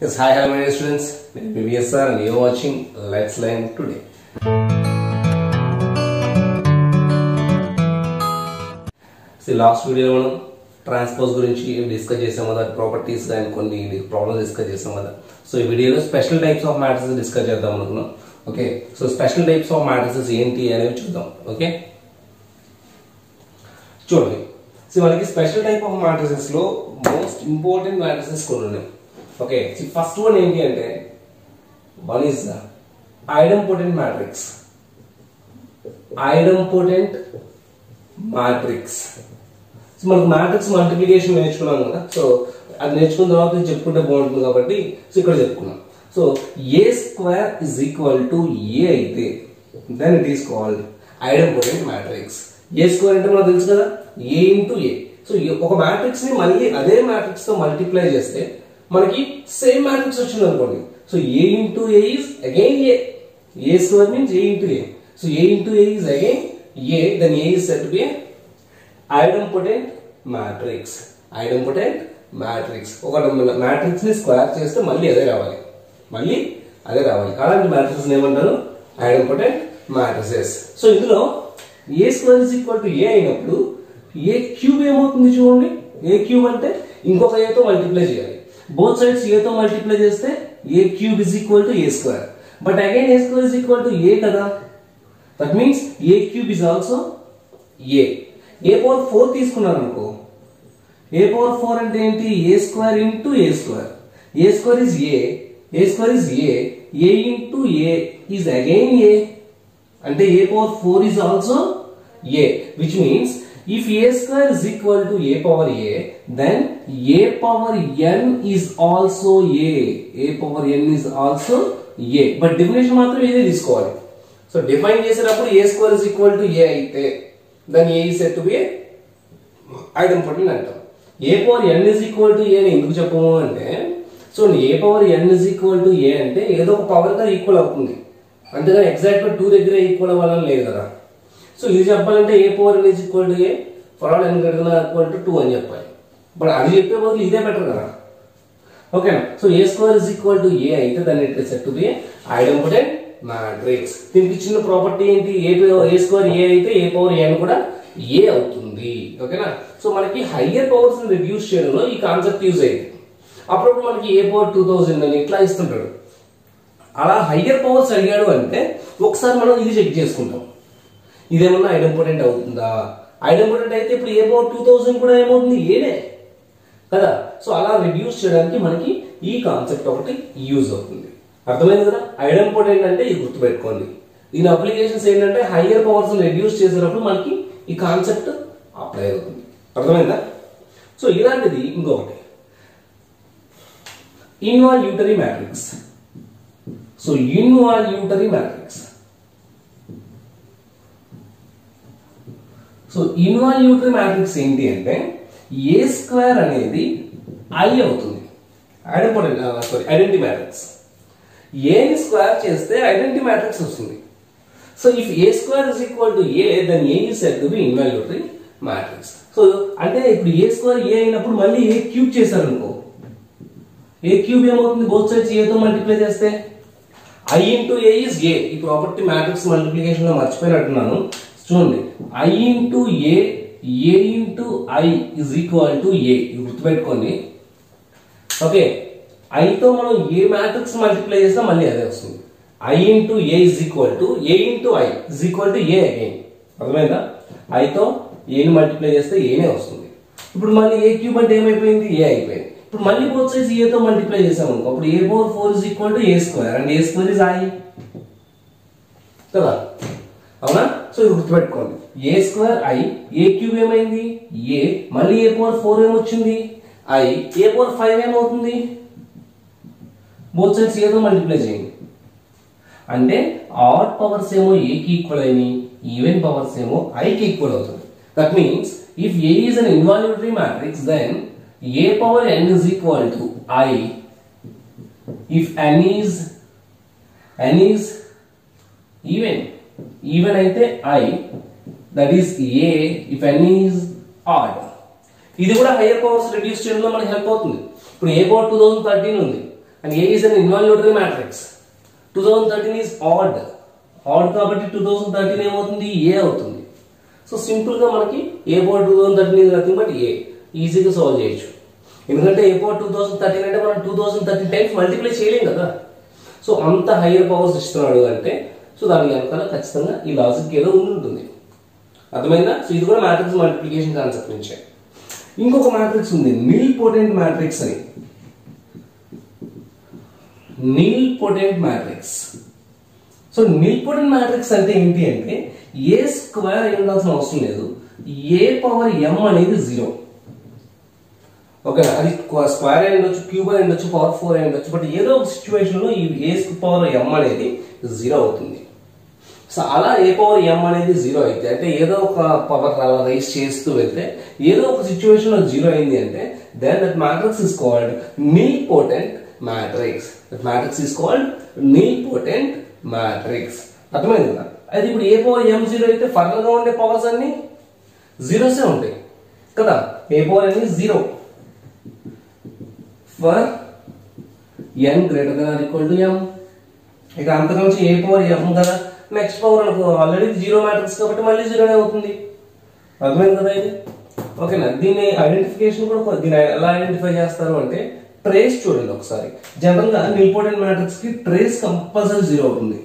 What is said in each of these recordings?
Yes, hi, hello, my dear students. I'm VSR and you're watching Let's Learn Today. See, last video మనం transpose గురించి discuss చేసాం కదా, properties and కొన్ని problems discuss చేసాం కదా. So ఈ వీడియోలో special types of matrices discuss చేద్దాం అనుకున్నాం. Okay, so special types of matrices ఏంటి అనేవి చూద్దాం. ఓకే, చూడండి. సో మనకి స్పెషల్ టైప్ ఆఫ్ మ్యాట్రిసెస్ లో మోస్ట్ ఇంపార్టెంట్ మ్యాట్రిసెస్ కొన్ని ఉన్నాయి. ఓకే, ఫస్ట్ వన్ ఏంటి అంటే one is the idempotent matrix. Idempotent matrix. So మనకు మ్యాట్రిక్స్ మల్టిప్లికేషన్ నేర్చుకున్నాం కదా, సో అది నేర్చుకున్న తర్వాత చెప్పుకుంటే బాగుంటుంది కాబట్టి సో ఇక్కడ చెప్పుకున్నాం. So A square is equal to A అయితే then it is called idempotent matrix. A square అంటే మనకు తెలుసు కదా, ఏ ఇంటూ ఏ. సో ఒక మ్యాట్రిక్స్ ని మళ్ళీ అదే మ్యాట్రిక్స్ తో మల్టిప్లై చేస్తే మనకి సేమ్ మ్యాట్రిక్స్ వచ్చింది అనుకోండి. So A into A is again A. A square means A into A. So A into A is again A, then A is said to be idempotent matrix. Idempotent matrix. ఒక matrix ని square చేస్తే మళ్ళీ అదే రావాలి, మళ్ళీ అదే రావాలి. అలాంటి మ్యాట్రిక్స్ ఏమంటారు? ఐడెంపోటెంట్ మ్యాట్రిసెస్. సో ఇందులో ఏ స్క్వేర్ ఇస్ ఈక్వల్ టు ఏ అయినప్పుడు ఏ క్యూబ్ ఏమవుతుంది చూడండి. ఏ క్యూబ్ అంటే ఇంకొక ఏ తో మల్టిప్లై చేయాలి. బోత్ సైడ్స్ ఏ తో మల్టిప్లై చేస్తే A cube is equal to A square. But again A square is equal to A కదా, that means A cube is also A. A power 4 తీసుకున్నారు అనుకో, ఏ పవర్ 4 అంటే ఏంటి? A square into A square. A square is A, A square is A, A into A is again A. అంటే A power 4 is also a, which means if a square is equal to a power a, then a power n is also a. A power n is also a. But definition మాత్రం ఇదే తీసుకోవాలి. So define చేసేటప్పుడు a square is equal to a అయితే then a is said to be ఐడెంపోటెంట్ అంటాం. a power n is equal to a అని ఎందుకు చెప్పము అంటే, so a power n is equal to a అంటే ఏదో ఒక పవర్ గా ఈక్వల్ అవుతుంది, అంతేగా ఎగ్జాక్ట్ గా 2 దగ్గర ఈక్వల్ అవ్వాలని లేదు కదా. సో ఇది చెప్పాలంటే A power n is equal to a for all n greater than or equal to 2 అని చెప్పాలి. బట్ అది చెప్పే బదులు ఇదే బెటర్ కదా. ఓకేనా? So A square is equal to A అయితే దాన్ని it is said to be idempotent matrix. దీనికి చిన్న ప్రాపర్టీ ఏంటి? ఏ స్క్వేర్ ఏ అయితే ఏ పవర్ n కూడా ఏ అవుతుంది. ఓకేనా? సో మనకి హయ్యర్ పవర్స్ ని రిడ్యూస్ చేయడంలో ఈ కాన్సెప్ట్ యూజ్ అయ్యింది. అప్పుడప్పుడు మనకి ఏ పవర్ 2000 అని ఇట్లా ఇస్తుంటాడు. అలా హయ్యర్ పవర్స్ అడిగాడు అంటే ఒకసారి మనం ఇది చెక్ చేసుకుంటాం, ఇదేమన్నా ఐడెంపోటెంట్ అవుతుందా. ఐడెంపోటెంట్ అయితే ఇప్పుడు ఏ పవర్ 2000 కూడా ఏమవుతుంది? ఏనే కదా. సో అలా రిడ్యూస్ చేయడానికి మనకి ఈ కాన్సెప్ట్ ఒకటి యూజ్ అవుతుంది. అర్థమైంది కదా? ఐడెంపోటెంట్ అంటే ఇది గుర్తుపెట్టుకోండి. దీని అప్లికేషన్స్ ఏంటంటే హయ్యర్ పవర్స్ రిడ్యూస్ చేసేటప్పుడు మనకి ఈ కాన్సెప్ట్ అప్లై అవుతుంది. అర్థమైందా? సో ఇలాంటిది ఇంకొకటి involutory matrix. So involutory matrix. So involutory matrix ఏంటి అంటే ఏ స్క్వేర్ అనేది ఐ అవుతుంది. Idempotent identity matrix. ఏని స్క్వేర్ చేస్తే ఐడెంటిటీ మ్యాట్రిక్స్ వస్తుంది. So if A square is equal to A then A is said to be involutory matrix. So అంటే ఇప్పుడు ఏ square ఏ అయినప్పుడు మళ్ళీ ఏ క్యూబ్ చేశారు అనుకో, ఏ క్యూబ్ ఏమవుతుంది? బోత్ సైడ్స్ ఏతో మల్టిప్లై చేస్తే I into A is A. ఈ ప్రాపర్టీ మ్యాట్రిక్స్ మల్టిప్లికేషన్ లో మర్చిపోయినట్టున్నాను, చూడండి. I into A, A into I is equal to A. ఇది గుర్తుపెట్టుకోండి. ఓకే, ఐతో మనం ఏ మ్యాట్రిక్స్ మల్టిప్లై చేసినా మళ్ళీ అదే వస్తుంది. I into A is equal to A into I is equal to a again. అర్థమైందా? ఐతో ఏని మల్టిప్లై చేస్తే ఏనే వస్తుంది. ఇప్పుడు మళ్ళీ ఏ క్యూబ్ అంటే ఏమైపోయింది? ఏ అయిపోయింది. ఇప్పుడు మళ్ళీ బోత్ సైడ్స్ ఏతో మల్టిప్లై చేసాము అనుకో, అప్పుడు A power 4 is equal to A square and A square is I కదా. అవునా? సో ఇది గుర్తుపెట్టుకోండి. A square I, A cube ఏమైంది? ఏ, మళ్ళీ ఏ పవర్ 4 ఏమొచ్చింది? ఐ. ఏ పవర్ 5 ఏమవుతుంది? బోత్ సైడ్స్ ఏతో మల్టిప్లై చేయండి. అంటే ఆడ్ పవర్స్ ఏమో ఏ కి ఈక్వల్ అయినాయి, ఈవెన్ పవర్స్ ఏమో ఐ కి ఈక్వల్ అవుతుంది. That means if A is an involutory matrix then A power n is equal to I if n is even అయితే I, that is A if n is odd. ఇది కూడా hire powers reduce చేయడంలో మనకి help అవుతుంది. ఇప్పుడు ఏ power 2013 ఉంది, and A is an involuntary matrix. 2013 is odd కాబట్టి 2013 ఏమవుతుంది A అవుతుంది. సో సింపుల్ గా మనకి A power 2013 is nothing but A, ఈజీగా సాల్వ్ చేయొచ్చు. ఎందుకంటే A పవర్ 2013 అంటే మనం 2013 టైమ్స్ మల్టిప్లై చేయలేం కదా. సో అంత హైయర్ పవర్స్ ఇస్తున్నాడు అంటే సో దాని వెనకాల ఖచ్చితంగా ఈ లాజిక్ ఏదో ఉంటుంది. అర్థమైందా? సో ఇది కూడా మ్యాట్రిక్స్ మల్టిప్లికేషన్ కాన్సెప్ట్ నుంచే. ఇంకొక మ్యాట్రిక్స్ ఉంది నీల్పోటెంట్ మ్యాట్రిక్స్ అని. నీల్పోటెంట్ మ్యాట్రిక్స్. సో నీల్పోటెంట్ మ్యాట్రిక్స్ అంటే ఏంటి అంటే ఏ స్క్వేర్ అయి ఉండాల్సిన అవసరం లేదు, ఏ పవర్ m అనేది 0. ఓకే, అది స్క్వేర్ అయి ఉండొచ్చు, క్యూబ్ అయి ఉండొచ్చు, పవర్ 4 అయి ఉండొచ్చు, బట్ ఏదో ఒక సిచ్యువేషన్ లో ఈ ఏ పవర్ m అనేది 0 అవుతుంది. సో అలా ఏ పవర్ m అనేది 0 అయితే అంటే ఏదో ఒక పవర్ అలా రైస్ చేస్తూ వెళ్తే ఏదో ఒక సిచ్యువేషన్ లో 0 అయింది అంటే then that matrix is called nilpotent matrix. That matrix is called nilpotent matrix. అర్థమైంది కదా? అయితే ఇప్పుడు ఏ పవర్ m 0 అయితే ఫర్దర్ గా ఉండే పవర్స్ అన్ని జీరోసే ఉంటాయి కదా. A power n is 0 for n greater than or equal to m. ఇక అంతకుమించి ఏ పవర్ m కదా, నెక్స్ట్ పవర్ అనుకో ఆల్రెడీ 0 మ్యాట్రిక్స్ కాబట్టి మళ్ళీ 0 అవుతుంది. అర్థమైంది కదా ఇది? ఓకేనా? దీన్ని ఐడెంటిఫికేషన్ కూడా దీన్ని ఎలా ఐడెంటిఫై చేస్తారు అంటే ట్రేస్ చూడండి ఒకసారి. జనరల్ గా నీల్పోటెంట్ మ్యాట్రిక్స్ కి ట్రేస్ కంపల్సరీ 0 అవుతుంది.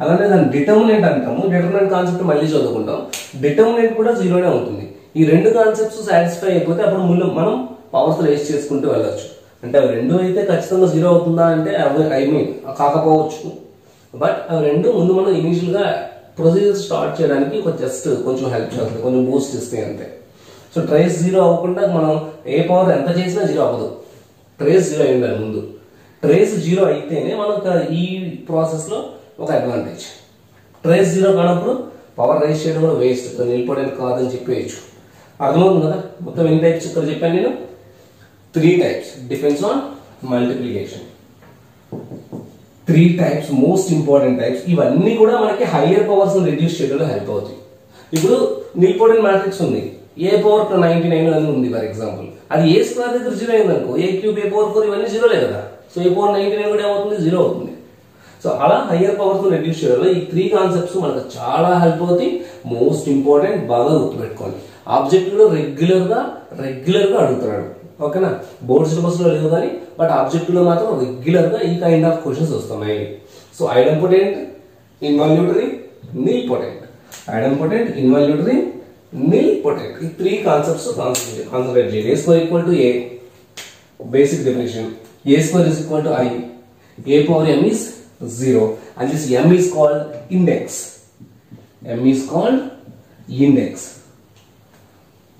అలానే దాన్ని డిటర్మినెంట్ అంటాము. డిటర్మినెంట్ కాన్సెప్ట్ మళ్ళీ చదువుకుంటాం. డిటర్మినెంట్ కూడా 0నే ఉంటుంది. ఈ రెండు కాన్సెప్ట్స్ సాటిస్ఫై అయిపోతే అప్పుడు మనం పవర్స్ రేస్ చేసుకుంటూ వెళ్ళొచ్చు. అంటే అవి రెండు అయితే ఖచ్చితంగా 0 అవుతుందా అంటే ఐ మీన్ కాకపోవచ్చు, బట్ అవి రెండు ముందు మనం ఇనిషియల్ గా ప్రొసీజర్ స్టార్ట్ చేయడానికి జస్ట్ కొంచెం హెల్ప్ చేస్తుంది, కొంచెం బూస్ట్ ఇస్తాయి అంతే. సో ట్రేస్ 0 అవ్వకుండా మనం ఏ పవర్ ఎంత చేసినా 0 అవ్వదు. ట్రేస్ 0 అయి ఉండాలి ముందు. ట్రేస్ 0 అయితేనే మనకు ఈ ప్రాసెస్ లో ఒక అడ్వాంటేజ్. ట్రేస్ 0 కానప్పుడు పవర్ రైస్ చేయడం కూడా వేస్ట్, నీల్పోటెంట్ కాదని చెప్పేయచ్చు. అర్థమవుతుంది కదా? మొత్తం ఎన్ని టైప్స్ ఇక్కడ చెప్పాను నేను? 3 types. Depends on multiplication. 3 types, most important types. ఇవన్నీ కూడా మనకి హైయర్ పవర్స్ రిడ్యూస్ చేయడంలో హెల్ప్ అవుతాయి. ఇప్పుడు నీల్పోటెంట్ మ్యాట్రిక్స్ ఉంది, ఏ పవర్ 99 అని ఉంది ఫర్ ఎగ్జాంపుల్. అది ఏ స్క్వేర్ దగ్గర 0 అయింది అనుకో, ఏ క్యూబ్, ఏ పవర్ 4 ఇవన్నీ 0 లేదు కదా. సో ఏ పవర్ 99 కూడా ఏమవుతుంది? 0 అవుతుంది. సో అలా హైయర్ పవర్స్ రెడ్యూస్ చేయడంలో ఈ 3 కాన్సెప్ట్స్ మనకు చాలా హెల్ప్ అవుతాయి. మోస్ట్ ఇంపార్టెంట్, బాగా గుర్తుపెట్టుకోండి. ఆబ్జెక్ట్ లో రెగ్యులర్ గా అడుగుతున్నాడు. ఓకేనా? బోర్డ్ సిలబస్ లో లేదు కానీ బట్ ఆబ్జెక్ట్ లో మాత్రం రెగ్యులర్ గా ఈ కైండ్ ఆఫ్ క్వశ్చన్స్ వస్తున్నాయి. సో ఐడెంపోటెంట్, ఇన్వాల్యూటరీ, నీల్పోటెంట్. ఐడెంపోటెంట్, ఇన్వాల్యూటరీ, నీల్పోటెంట్. ఈ 3 కాన్సెప్ట్స్ కాన్సన్ట్రేట్ చేయండి. A square equal to A, basic definition. A square is equal to I. A power m is 0 and this m is called index. M is called index.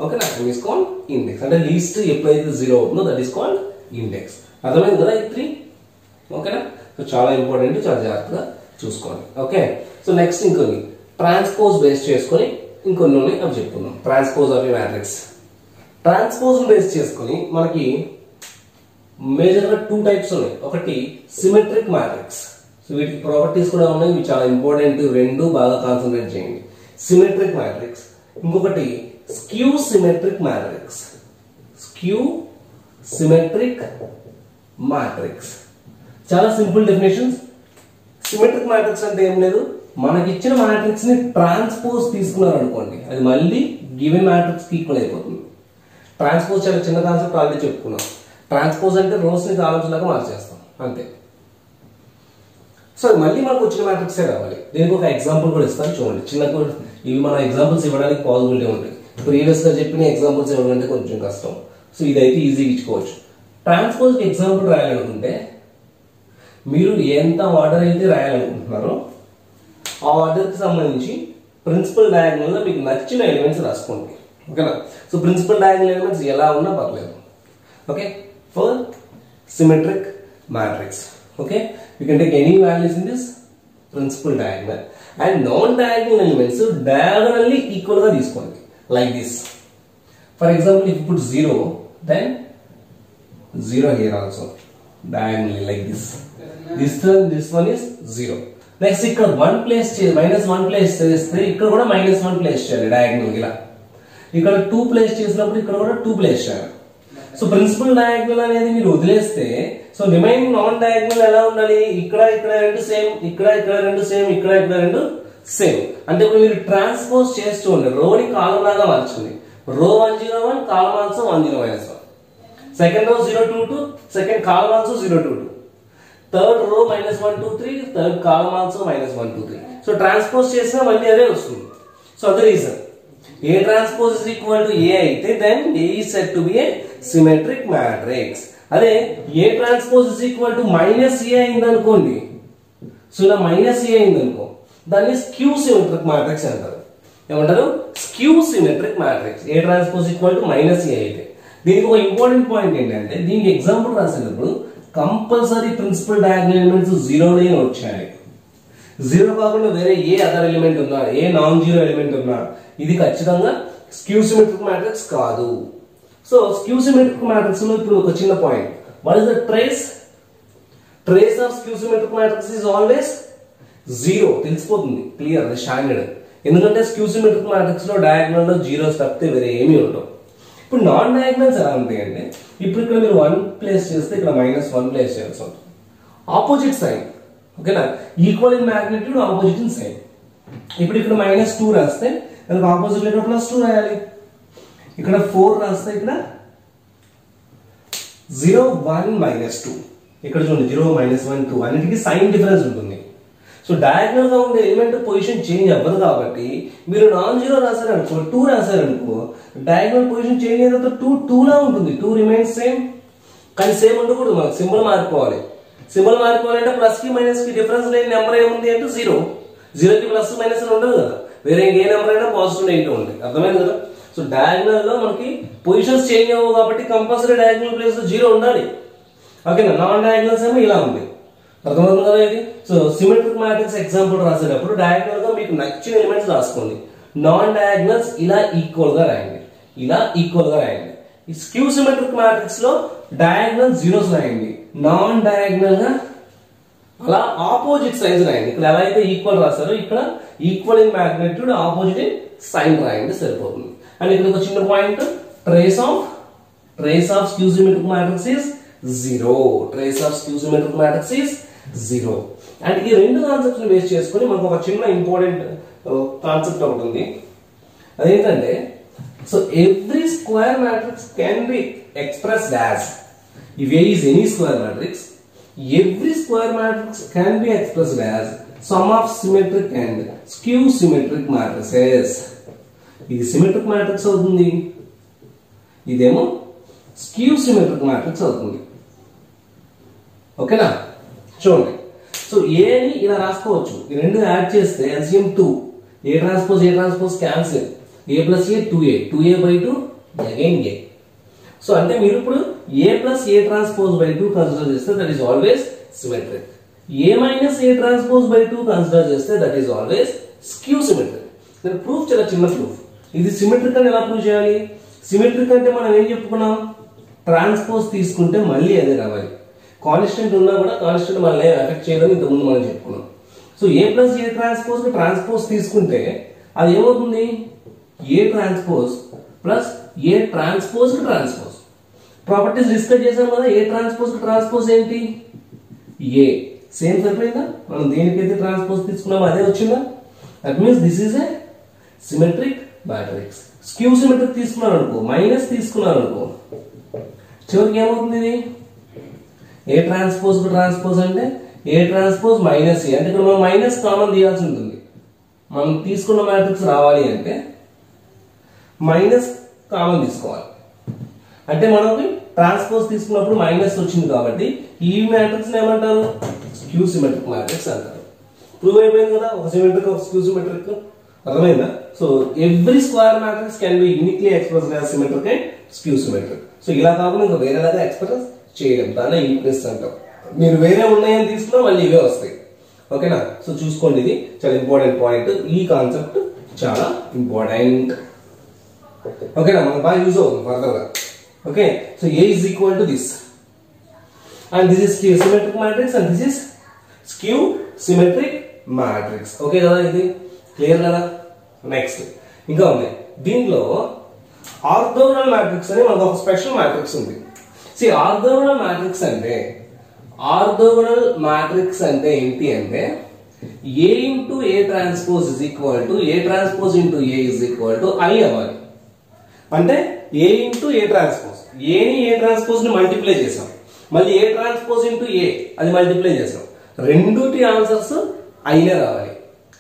Okay, m is called index. And the least ఎప్పుడైతే 0 అవుతుందో that is called index. అర్థమైంది కదా ఈ 3? ఓకేనా? So చాలా important, చాలా జాగ్రత్తగా చూసుకోండి. ఓకే, సో నెక్స్ట్ ఇంకొన్ని ట్రాన్స్పోజ్ బేస్ చేసుకొని ఇంకొన్ని అవి చెప్పుకుందాం. Transpose of A matrix. Transpose base చేసుకొని మనకి మేజర్ గా 2 టైప్స్ ఉన్నాయి. ఒకటి సిమెట్రిక్ మ్యాట్రిక్స్. సో వీటికి ప్రాపర్టీస్ కూడా ఉన్నాయి, ఇవి చాలా ఇంపార్టెంట్. రెండు బాగా కాన్సన్ట్రేట్ చేయండి. Symmetric matrix. ఇంకొకటి skew symmetric matrix. Skew symmetric matrix. చాలా సింపుల్ డెఫినేషన్స్. సిమెట్రిక్ మ్యాట్రిక్స్ అంటే ఏం లేదు, మనకి ఇచ్చిన మ్యాట్రిక్స్ ని ట్రాన్స్పోజ్ తీసుకున్నారు అనుకోండి, అది మళ్ళీ గివెన్ మ్యాట్రిక్స్ కి ఈక్వల్ అయిపోతుంది. ట్రాన్స్పోజ్ చాలా చిన్న కాన్సెప్ట్, ఆల్రెడీ చెప్పుకున్నాం. ట్రాన్స్పోజ్ అంటే రోస్ ని కాలమ్స్ లాగా మార్చేస్తాం అంతే. సో మళ్ళీ మనకు వచ్చిన మ్యాట్రిక్సే రావాలి. దీనికి ఒక ఎగ్జాంపుల్ కూడా ఇస్తాను చూడండి. చిన్న ఇవి మన ఎగ్జాంపుల్స్ ఇవ్వడానికి పాసిబిలిటీ ఉంటాయి. ప్రీవియస్ గా చెప్పిన ఎగ్జాంపుల్స్ ఇవ్వడం కొంచెం కష్టం. సో ఇదైతే ఈజీగా ఇచ్చుకోవచ్చు. ట్రాన్స్పోజ్ కి ఎగ్జాంపుల్ రాయాలనుకుంటే మీరు ఎంత ఆర్డర్ అయితే రాయాలనుకుంటున్నారో ఆ ఆర్డర్ కి సంబంధించి ప్రిన్సిపల్ డయాగ్నల్ లో మీకు నచ్చిన ఎలిమెంట్స్ రాసుకోండి. ఓకేనా? సో ప్రిన్సిపల్ డయాగ్నల్ ఎలిమెంట్స్ ఎలా ఉన్నా పర్లేదు. Okay, for symmetric matrix. Okay, you can take any values in this principal diagonal and non-diagonal elements diagonally equal ga తీసుకోండి like this. For example, if you put 0, then 0 here also diagonally like this. This one is 0. Next ఇక్కడ 1 place చేయాలి, -1 place చేస్తే ఇక్కడ కూడా -1 place చేయాలి diagonal ఇలా. ఇక్కడ 2 place చేసినప్పుడు ఇక్కడ కూడా 2 ప్లేస్ చేయాలి. సో ప్రిన్సిపల్ డయాగ్నల్ అనేది మీరు వదిలేస్తే సో రిమైనింగ్ నాన్ డయాగ్నల్ ఎలా ఉండాలి? ఇక్కడ రెండు సేమ్, ఇక్కడ రెండు సేమ్, ఇక్కడ రెండు సేమ్. అంటే ఇప్పుడు మీరు ట్రాన్స్పోజ్ చేస్తూ ఉండే రోని కాలం లాగా మార్చండి. రో 101, కాలం also 10-1. Second row 022, second column also 022. Third row -123, third కాలం ఆల్సో -123. సో ట్రాన్స్పోజ్ చేసినా మళ్ళీ అదే వస్తుంది. సో అదే reason. A transpose is equal to A అయితే then A is said to be a symmetric matrix. అదే A transpose is equal to -A అయింది అనుకోండి. So ఇలా -A అయింది అనుకో, దాన్ని స్క్యూ సిమెట్రిక్ మ్యాట్రిక్స్ అంటారు. ఏమంటారు? Skew symmetric matrix. A transpose equal to -A అయితే. దీనికి ఒక ఇంపార్టెంట్ పాయింట్ ఏంటంటే దీనికి ఎగ్జాంపుల్ రాసేటప్పుడు compulsory principal diagonal elements 0 note చేయాలి. 0 కాకుండా వేరే ఏ అదర్ ఎలిమెంట్ ఉన్నా, ఏ నాన్ జీరో ఎలిమెంట్ ఉన్నా ఇది ఖచ్చితంగా స్క్యూ సిమెట్రిక్ మ్యాట్రిక్స్ కాదు. సో స్క్యూ సిమెట్రిక్ మ్యాట్రిక్స్ లో ఇప్పుడు ఒక చిన్న point. What is the trace? Trace of skew symmetric matrix is always 0. తెలిసిపోతుంది, క్లియర్, అది స్టాండర్డ్. ఎందుకంటే స్క్యూ సిమెట్రిక్ మ్యాట్రిక్స్ లో డయాగ్నల్ లో జీరోస్ తప్పితే వేరే ఏమీ ఉండవు. ఇప్పుడు నాన్ డయాగ్నల్స్ ఎలా ఉంటాయంటే ఇప్పుడు ఇక్కడ మీరు 1 ప్లేస్ చేస్తే ఇక్కడ -1 ప్లేస్ చేయాల్సి ఉంటుంది. ఆపోజిట్ సైన్, ఓకేనా? Equal in magnitude, opposite in sign. ఇప్పుడు ఇక్కడ -2 రాస్తే దానికి ఆపోజిట్ లో +2 రాయాలి. ఇక్కడ 4 రాస్తే ఇక్కడ 0 1 -2. ఇక్కడ చూడండి 0 -1 2 అన్నిటికీ సైన్ డిఫరెన్స్ ఉంటుంది. సో డయాగ్నల్ గా ఉండే ఎలిమెంట్ పొజిషన్ చేంజ్ అవ్వదు కాబట్టి మీరు నాన్ జీరో రాశారనుకో, 2 రాశారనుకో, డయాగ్నల్ పొజిషన్ చేంజ్ అయిన తర్వాత 2 లా ఉంటుంది. 2 రిమైన్స్ సేమ్. కానీ సేమ్ ఉండకూడదు, మనకు సింబల్ మారిపోవాలి. సింబల్ మారిపోవాలంటే ప్లస్ కి మైనస్ కి డిఫరెన్స్ లేని నెంబర్ ఏముంది అంటే 0. 0 కి ప్లస్ మైనస్ అని ఉండదు కదా. వేరే ఏ నెంబర్ అయినా పాజిటివ్ నెగిటివ్ ఉంటాయి. అర్థమైంది కదా? సో డయాగ్నల్ లో మనకి పొజిషన్స్ చేంజ్ అవ్వవు కాబట్టి కంపల్సరీ డయాగ్నల్ ప్లేస్ లో 0 ఉండాలి. ఓకేనా? నాన్ డయాగ్నల్స్ ఏమో ఇలా ఉంది. అర్థమవుతుంది కదా ఇది? సో సిమెట్రిక్ మ్యాట్రిక్స్ ఎగ్జాంపుల్ రాసేటప్పుడు డయాగ్నల్ గా మీకు నచ్చిన ఎలిమెంట్స్ రాసుకోండి. నాన్ డయాగ్నల్స్ ఇలా ఈక్వల్ గా రాయండి, ఇలా ఈక్వల్ గా రాయండి. ఈ స్క్యూ సిమెట్రిక్ మ్యాట్రిక్స్ లో డయాగ్నల్ జీరోస్ రాయండి, నాన్ డయాగ్నల్ గా అలా ఆపోజిట్ సైన్స్ రాయండి. ఇక్కడ ఎలా అయితే ఈక్వల్ రాస్తారో ఇక్కడ equal in magnitude, opposite in sign రాయండి, సరిపోతుంది. అండ్ ఇక్కడ ఒక చిన్న point, trace of skew symmetric matrix is 0. Trace of skew symmetric matrix is 0. And ఈ రెండు కాన్సెప్ట్స్ ని బేస్ చేసుకుని మనకు ఒక చిన్న ఇంపార్టెంట్ కాన్సెప్ట్ ఒకటి ఉంది. అదేంటంటే so every square matrix can be expressed as, if A is any square matrix, every square matrix can be expressed as sum of symmetric and skew symmetric matrices. ఇది symmetric matrix అవుతుంది, ఇదేమో skew symmetric matrix అవుతుంది. ఓకేనా? చూడండి. So ఏని ఇలా రాసుకోవచ్చు. ఈ రెండు యాడ్ చేస్తే LCM 2, A transpose cancel, A + A 2A, 2A/2 again A. So అంటే మీరు ఇప్పుడు A + A transpose by 2 consider చేస్తే that is always symmetric. A - A transpose by 2 consider చేస్తే that is always skew symmetric. దీని proof చాలా చిన్న proof. ఇది symmetric అని ఎలా ప్రూవ్ చేయాలి? సిమెట్రిక్ అంటే మనం ఏం చెప్పుకున్నాం? ట్రాన్స్పోజ్ తీసుకుంటే మళ్ళీ అదే రావాలి. కాన్స్టెంట్ ఉన్నా కూడా కాన్స్టెంట్ మళ్ళీ ఎఫెక్ట్ చేయడం ఇంతకుముందు మనం చెప్పుకున్నాం. సో A + A ట్రాన్స్పోజ్ తీసుకుంటే అది ఏమవుతుంది? A transpose plus A transpose properties discuss చేసాం కదా. A ట్రాన్స్పోజ్ ఏంటి? A సేమ్ సరిపోయిందా? మనం దేనికైతే ట్రాన్స్పోజ్ తీసుకున్నామో అదే వచ్చిందా? That means this is a symmetric matrix. Skew symmetric తీసుకున్నాను అనుకో, మైనస్ తీసుకున్నాను అనుకో, చివరికి ఏమవుతుంది? ఇది A ట్రాన్స్పోజ్ అంటే A ట్రాన్స్పోజ్ -A అంటే ఇక్కడ మనం మైనస్ కామన్ తీయాల్సి ఉంటుంది. మనం తీసుకున్న మ్యాట్రిక్స్ రావాలి అంటే మైనస్ కామన్ తీసుకోవాలి. అంటే మనకి ట్రాన్స్పోజ్ తీసుకున్నప్పుడు మైనస్ వచ్చింది కాబట్టి ఈ మ్యాట్రిక్స్ ఏమంటారు? స్క్యూ సిమెట్రిక్ మ్యాట్రిక్స్ అంటారు. ప్రూవ్ అయిపోయింది కదా, ఒక సిమెట్రిక్ ఒక స్క్యూ సిమెట్రిక్. అర్థమైందా? So every square matrix can be uniquely expressed as symmetric and skew symmetric. So ఇలా కాకుండా ఇంకా వేరేలాగా ఎక్స్ప్రెస్ చేయడం, దాన్ని యూనిక్నెస్ అంటాం. మీరు వేరే ఉన్నాయని తీసుకున్నా మళ్ళీ ఇవే వస్తాయి. ఓకేనా? సో చూసుకోండి, ఇది చాలా ఇంపార్టెంట్ పాయింట్. ఈ కాన్సెప్ట్ చాలా ఇంపార్టెంట్. ఓకేనా? మనకు బాగా యూజ్ అవుతుంది ఫర్దర్ గా. Okay, so A is equal to this and this is symmetric matrix and this is skew symmetric matrix. Okay కదా? ఇది క్లియర్ కదా? నెక్స్ట్ ఇంకా ఉంది. దీనిలో ఆర్థోగోనల్ మ్యాట్రిక్స్ అని మనకు ఒక స్పెషల్ మ్యాట్రిక్స్ ఉంది. ఆర్థోగోనల్ మ్యాట్రిక్స్ అంటే ఏంటి అంటే A into A transpose is equal to A transpose into A is equal to I అవ్వాలి. అంటే A into A transpose, A ని A transpose ని మల్టిప్లై చేసాం, మళ్ళీ A transpose into A అది మల్టిప్లై చేసాం, రెండుటి ఆన్సర్స్ అయినే రావాలి.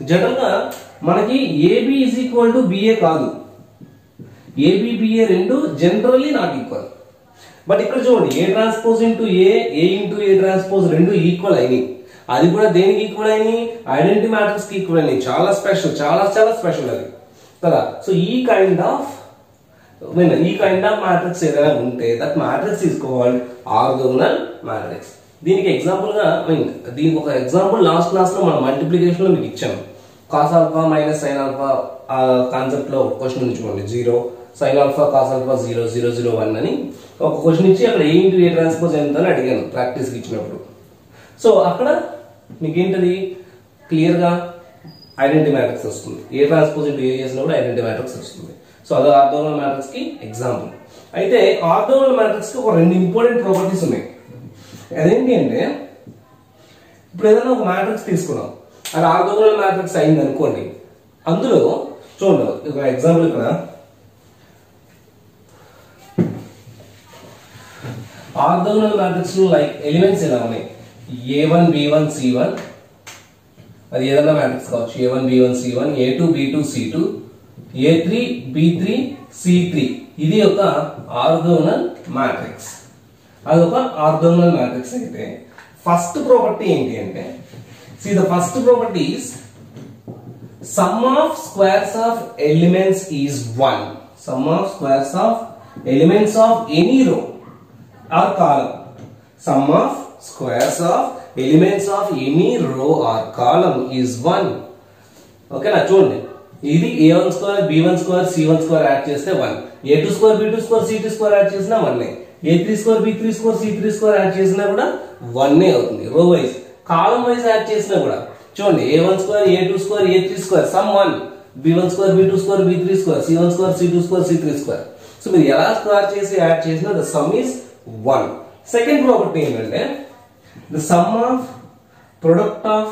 జనరల్ గా మనకి AB is equal to BA కాదు, AB BA రెండు జనరల్లీ నాట్ ఈక్వల్. బట్ ఇక్కడ చూడండి A transpose into A, A into A transpose రెండు ఈక్వల్ అయినాయి. అది కూడా దేనికి ఈక్వల్ అయినాయి? ఐడెంటిటీ మ్యాట్రిక్స్ కి ఈక్వల్ అయినాయి. చాలా స్పెషల్, చాలా స్పెషల్ అది కదా. సో ఈ కైండ్ ఆఫ్ మ్యాట్రిక్స్ ఏదైనా ఉంటే that matrix is called orthogonal matrix. దీనికి ఎగ్జాంపుల్ గా దీనికి ఒక ఎగ్జాంపుల్ లాస్ట్ క్లాస్ లో మనం మల్టిప్లికేషన్ లో మీకు ఇచ్చాము. Cos alpha minus sine alpha concept లో క్వశ్చన్ ఉంచుకోండి, 0 సైన్ ఆల్ఫా కాస్ ఆల్ఫా 0 0 0 1 అని ఒక క్వశ్చన్ ఇచ్చి అక్కడ A into A ట్రాన్స్పోజ్ ఎంత అని అడిగాను ప్రాక్టీస్కి ఇచ్చినప్పుడు. సో అక్కడ మీకు ఏంటది క్లియర్ గా ఐడెంటిటీ మ్యాట్రిక్స్ వస్తుంది. ఏ ట్రాన్స్పోజ్ ఇంటూ ఏ చేసినప్పుడు ఐడెంటిటీ మ్యాట్రిక్స్ వస్తుంది. సో అది ఆర్థోగోనల్ మ్యాట్రిక్స్ కి ఎగ్జాంపుల్. అయితే ఆర్థోగోనల్ మ్యాట్రిక్స్ కి ఒక రెండు ఇంపార్టెంట్ ప్రాపర్టీస్ ఉన్నాయి. అదేంటి అంటే ఇప్పుడు ఏదైనా ఒక మ్యాట్రిక్స్ తీసుకున్నాం, అది ఆర్థోగోనల్ మ్యాట్రిక్స్ అయింది అనుకోండి, అందులో చూడండి ఒక ఎగ్జాంపుల్ ఇక్కడ ఆర్థోగోనల్ మ్యాట్రిక్స్ లో లైక్ ఎలిమెంట్స్ ఎలా ఉన్నాయి, A1 B1 C1, అది ఏదైనా మ్యాట్రిక్స్ కావచ్చు, A1 B1 C1, A2 B2 C2, A3 B3 C3. ఇది ఒక ఆర్థోగోనల్ మ్యాట్రిక్స్. అది ఒక ఆర్థోగోనల్ మ్యాట్రిక్స్ అయితే ఫస్ట్ ప్రాపర్టీ ఏంటి అంటే the first property is sum of squares of elements is 1. Sum of squares of elements of any row or column. Sum of squares of elements of any row or column is 1. Okay na చూడండి, ఇది A1 square B1 square C1 square yard చేస్తే 1, A2 square B2 square C2 square yard చేసినా 1, A3 square B3 square C3 square yard చేసినా కూడా 1 అవుతుంది. రో wise కాలం wise add చేసినా కూడా చూడండి, A1 square A2 square A3 square some 1, B1 square B2 square B3 square C1 square C2 square C3 square. So మీరు ఎలా స్క్వేర్ చేసి యాడ్ చేసినా the sum is 1. Second property ఏంటంటే the sum of product of